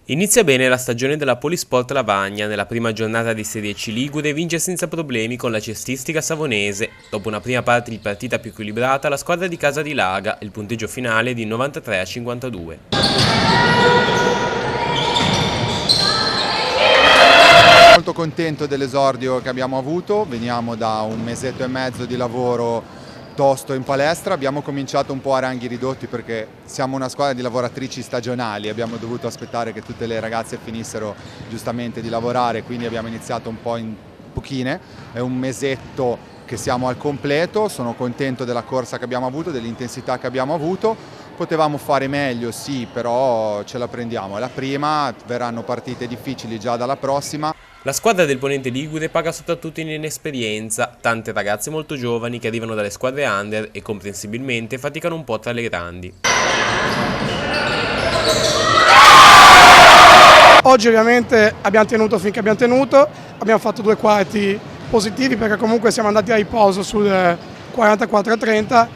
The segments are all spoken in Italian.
Inizia bene la stagione della Polisport Lavagna. Nella prima giornata di Serie C Ligure vince senza problemi con la cestistica savonese. Dopo una prima parte di partita più equilibrata, la squadra di casa dilaga, il punteggio finale è di 93-52. Molto contento dell'esordio che abbiamo avuto, veniamo da un mesetto e mezzo di lavoro tosto in palestra, abbiamo cominciato un po' a ranghi ridotti perché siamo una squadra di lavoratrici stagionali, abbiamo dovuto aspettare che tutte le ragazze finissero giustamente di lavorare, quindi abbiamo iniziato un po' in pochine, è un mesetto che siamo al completo, sono contento della corsa che abbiamo avuto, dell'intensità che abbiamo avuto, potevamo fare meglio sì, però ce la prendiamo, è la prima, verranno partite difficili già dalla prossima. La squadra del Ponente Ligure paga soprattutto in inesperienza, tante ragazze molto giovani che arrivano dalle squadre under e comprensibilmente faticano un po' tra le grandi. Oggi ovviamente abbiamo tenuto finché abbiamo tenuto, abbiamo fatto 2 quarti positivi perché comunque siamo andati a riposo sul 44-30,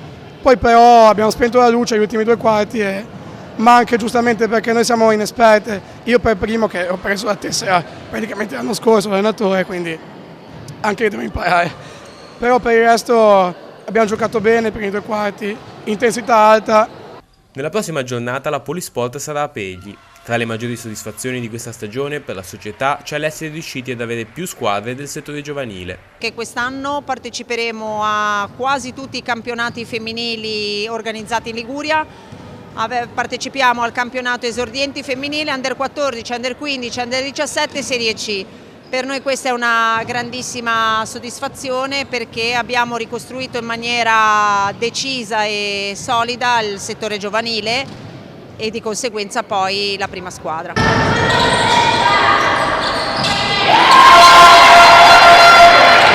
poi però abbiamo spento la luce agli ultimi 2 quarti ma anche giustamente perché noi siamo inesperte, io per primo che ho preso la tessera praticamente l'anno scorso allenatore, quindi anche io devo imparare, però per il resto abbiamo giocato bene per i 2 quarti, intensità alta. Nella prossima giornata la Polisport sarà a Pegli. Tra le maggiori soddisfazioni di questa stagione per la società c'è l'essere riusciti ad avere più squadre del settore giovanile. Che quest'anno parteciperemo a quasi tutti i campionati femminili organizzati in Liguria. Partecipiamo al campionato esordienti femminile Under 14, Under 15, Under 17 Serie C. Per noi questa è una grandissima soddisfazione perché abbiamo ricostruito in maniera decisa e solida il settore giovanile e di conseguenza poi la prima squadra.